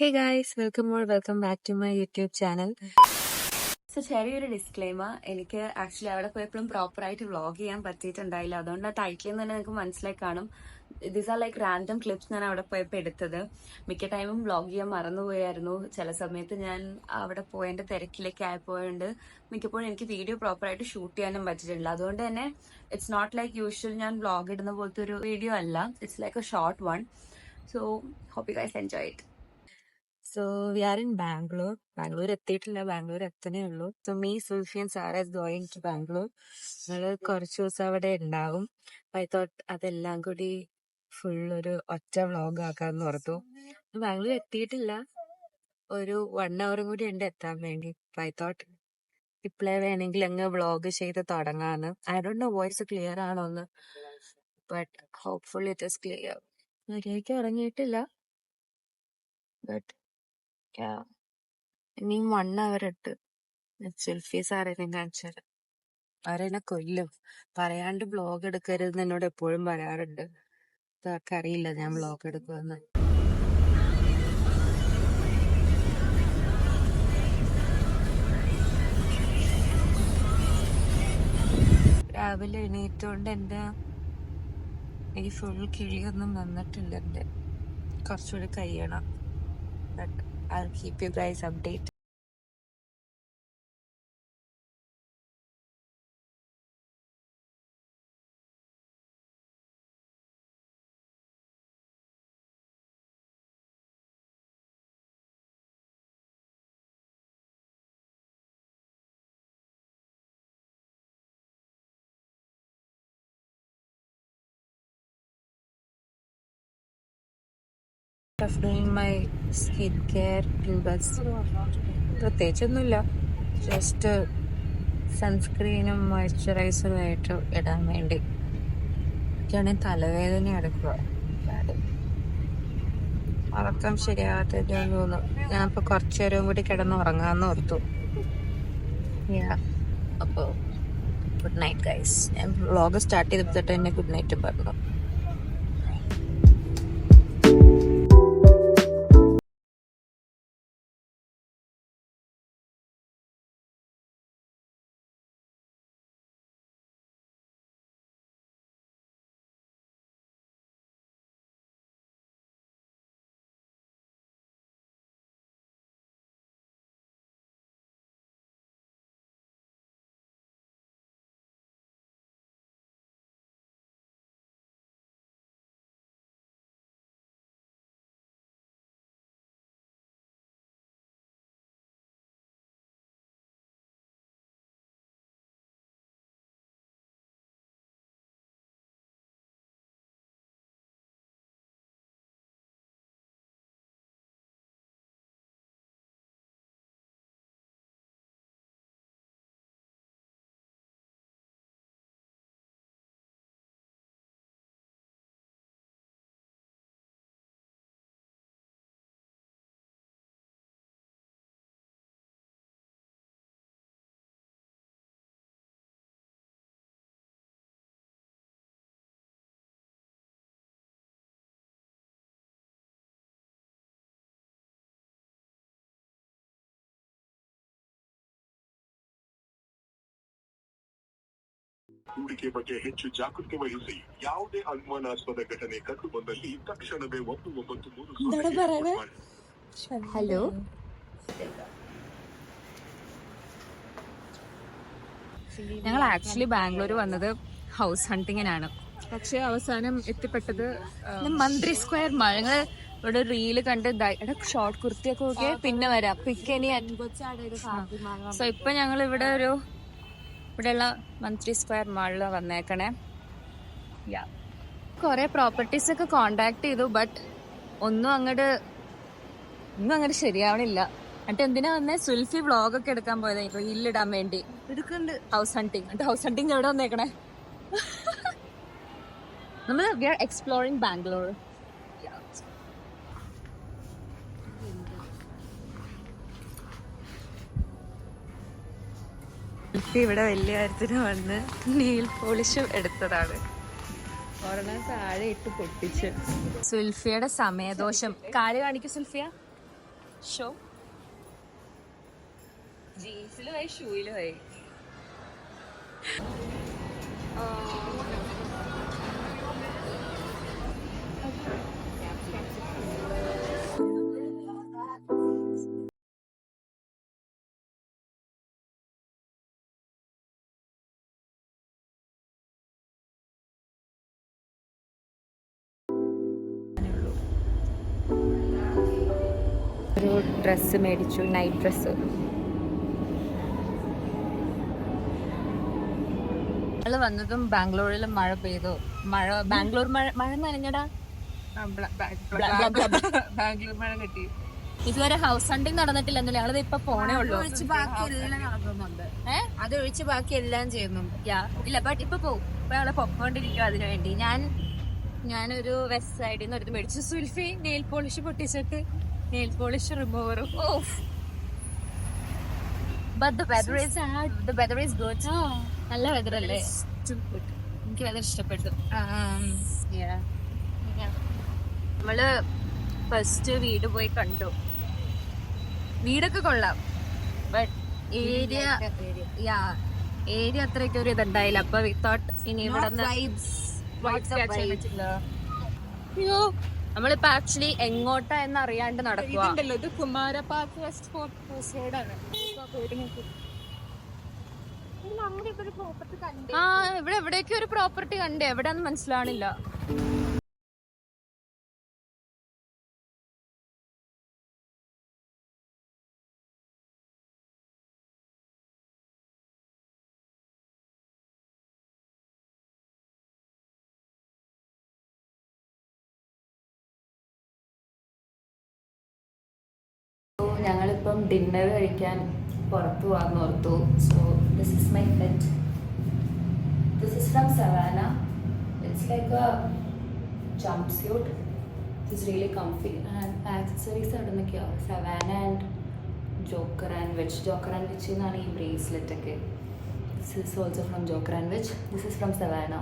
Hey guys, welcome back to my YouTube channel. ചെറിയൊരു disclaimer, എനിക്ക് actually അവിടെ പോയപ്പോഴും പ്രോപ്പറായിട്ട് വ്ളോഗ് ചെയ്യാൻ പറ്റിയിട്ടുണ്ടായില്ല. അതുകൊണ്ട് ആ ടൈറ്റിൽ നിന്ന് തന്നെ നിങ്ങൾക്ക് മനസ്സിലായി കാണും. These are like random clips ഞാൻ അവിടെ പോയപ്പോൾ എടുത്തത്. മിക്ക ടൈമും വ്ളോഗ് ചെയ്യാൻ മറന്നുപോയായിരുന്നു. ചില സമയത്ത് ഞാൻ അവിടെ പോയതിന്റെ തിരക്കിലേക്ക് ആയപ്പോയുണ്ട് മിക്കപ്പോഴും എനിക്ക് വീഡിയോ പ്രോപ്പറായിട്ട് ഷൂട്ട് ചെയ്യാനും പറ്റിയിട്ടില്ല. അതുകൊണ്ട് തന്നെ ഇറ്റ്സ് നോട്ട് ലൈക്ക് യൂഷ്വൽ ഞാൻ വ്ളോഗ് ഇടുന്ന പോലത്തെ ഒരു വീഡിയോ അല്ല. It's like a short one. So hope you guys enjoy it. So we are in Bangalore. Bangalore എത്തിയിട്ടില്ല, ബാംഗ്ലൂർ എത്തനേ ഉള്ളൂ. So me, Sulfi and Sarah is going to Bangalore. ഞങ്ങൾ കുറച്ച് ദിവസം അവിടെ ഉണ്ടാവും. I thought അതെല്ലാം കൂടി ഫുൾ ഒരു ഒറ്റ വ്ളോഗ് ആക്കാന്ന് ഓർത്തു. ബാംഗ്ലൂർ എത്തിയിട്ടില്ല, ഒരു 1 hour കൂടി ഉണ്ട് എത്താൻ വേണ്ടി. I thought ഇപ്പോഴേ വേണമെങ്കിൽ അങ്ങ് വ്ളോഗ് ചെയ്ത് തുടങ്ങാന്ന്. I don't know voice clear ആണോന്ന്, but hopefully it is clear. മര്യാദയ്ക്ക് ഇറങ്ങിയിട്ടില്ല, ബട്ട് ഇനിയും 1 hour ഉണ്ട്. സെൽഫി സാറേനും കാണിച്ചത് അവരെന്നെ കൊല്ലും. പറയാണ്ട് വ്ളോഗ് എടുക്കരുതെന്ന് എന്നോട് എപ്പോഴും പറയാറുണ്ട്. അതൊക്കെ അറിയില്ല ഞാൻ വ്ളോഗ് എടുക്കുമെന്ന്. രാവിലെ എണീറ്റോണ്ട് എന്റെ ഈ ഫുൾ കിഴിയൊന്നും വന്നിട്ടില്ല. എന്റെ കുറച്ചുകൂടി കഴിയണം. But I'll keep you guys updated. Of doing my skincare പ്രത്യേകിച്ചൊന്നുമില്ല, ജസ്റ്റ് സൺസ്ക്രീനും മോയ്സ്ചറൈസറും ആയിട്ട് ഇടാൻ വേണ്ടി. എനിക്കാണെങ്കിൽ തലവേദന എടുക്കുക, ഉറക്കം ശരിയാകാത്തതിന് തോന്നുന്നു. ഞാനിപ്പോൾ കുറച്ചു നേരം കൂടി കിടന്ന് ഉറങ്ങാമെന്ന് ഓർത്തു. അപ്പോൾ ഗുഡ് നൈറ്റ് ഗൈസ്. ഞാൻ വ്ളോഗ് സ്റ്റാർട്ട് ചെയ്തിട്ട് തന്നെ ഗുഡ് നൈറ്റ് പറഞ്ഞു. ಹೂಡಿಕೆ ಬಗ್ಗೆ ಹೆಚ್ಚು ಜಾಗೃತಿ ವಹಿಸಿ. ಯಾವುದೇ ಅನುಮಾನಾಸ್ಪದ ಘಟನೆ ಕಂಡು ಬಂದಲ್ಲಿ ತಕ್ಷಣವೇ 193 ഹലോ. ഞങ്ങൾ ആക്ച്വലി ബാംഗ്ലൂർ വന്നത് ഹൗസ് ഹണ്ടിങ്ങിനാണ്, പക്ഷെ അവസാനം എത്തിപ്പെട്ടത് മന്ത്രി സ്ക്വയർ മാൾ. ഞങ്ങൾ ഇവിടെ റീല് കണ്ട് ഷോർട്ട് കുർത്തിയൊക്കെ നോക്കിയാൽ പിന്നെ വരാം പിക്കനി. സോ ഇപ്പൊ ഞങ്ങൾ ഇവിടെ ഇവിടെയുള്ള മന്ത്രി സ്ക്വയർ മാളിൽ വന്നേക്കണേ. കുറെ പ്രോപ്പർട്ടീസ് ഒക്കെ കോണ്ടാക്ട് ചെയ്തു, ബട്ട് ഒന്നും അങ്ങോട്ട് ശരിയാവണില്ല. എന്നിട്ട് എന്തിനാ വന്നേ? സുൽഫി വ്ളോഗൊക്കെ എടുക്കാൻ പോയതായിരുന്നു, റീലിടാൻ വേണ്ടി. എടുക്കുന്നുണ്ട് ഹൗസ് ഹണ്ടിങ്. എന്നിട്ട് ഹൗസ് ഹണ്ടിങ് എവിടെ വന്നേക്കണേ? നമ്മൾ വി ആർ എക്സ്പ്ലോറിങ് ബാംഗ്ലൂർ. ഇവിടെ വലിയ കാര്യത്തിന് വന്ന് നെയിൽ പോളിഷ് എടുത്തതാണ്. ഒരെണ്ണം താഴെ ഇട്ട് പൊട്ടിച്ച്. സുൽഫിയുടെ സമയദോഷം കാല് കാണിക്കും സുൽഫിയ. ഷോ ജീൻസിലും ആയി ഷൂയിലും ആയി. ഒരു ഡ്രസ്സ് മേടിച്ചു, നൈറ്റ് ഡ്രസ്സ്. ഞങ്ങള് വന്നതും ബാംഗ്ലൂരിൽ മഴ പെയ്തു. ബാംഗ്ലൂർ മഴ നനഞ്ഞടാ. ബാംഗ്ലൂർ മഴ കിട്ടി. ഇതുവരെ ഹൗസ് ഹണ്ടിങ് നടന്നിട്ടില്ലെന്നല്ലേ, ഞങ്ങളിത് ഇപ്പൊ പോണേ ഉള്ളൂ. അത് ഒഴിച്ച് ബാക്കി എല്ലാം ചെയ്യുന്നുണ്ട്. ഇല്ല ബട്ട് ഇപ്പൊ പോവും. ഇപ്പൊ ഞങ്ങള് പൊക്കോണ്ടിരിക്കും അതിനു വേണ്ടി. ഞാനൊരു വെസ്റ്റ് സൈഡിൽ നിന്ന് ഒരു മേടിച്ചു. സുൽഫി നെയിൽ പോളിഷ് പൊട്ടിച്ചിട്ട് നെയിൽ പോളിഷ് റിമൂവറും. Weather is good. നല്ല വെദർ അല്ലേ? എനിക്ക് വെദർ ഇഷ്ടപ്പെട്ടു. നമ്മള് ഫസ്റ്റ് വീട് പോയി കണ്ടു. വീടൊക്കെ കൊള്ളാം, ബട്ട് ഏരിയ അത്രയ്ക്ക് ഒരു ഇതുണ്ടായില്ല. അപ്പൊ വി തോട്ട് ഇനി ഇവിടെ നമ്മളിപ്പോ ആക്ച്വലി എങ്ങോട്ടാ എന്ന് അറിയാണ്ട് നടക്കുക. ഇത് കുമാര പാർക്ക് വെസ്റ്റ് ഫോർട്ട് റോഡാണ്. ഇവിടെ എവിടേക്കും ഒരു പ്രോപ്പർട്ടി കണ്ടേ, എവിടെയാന്ന് മനസ്സിലാവണില്ല. ഞങ്ങളിപ്പം ഡിന്നർ കഴിക്കാൻ പുറത്തു പോകാന്നോർത്തു. So this is my pet. This is from Savana. It's like a jumpsuit. It's really comfy. And accessories അവിടെ നിന്നൊക്കെയാണ് Savana and Joker and Witch എന്നാണ് ഈ ബ്രേസ്ലെറ്റ് ഒക്കെ. This is also from Joker and Witch. This is from savanna.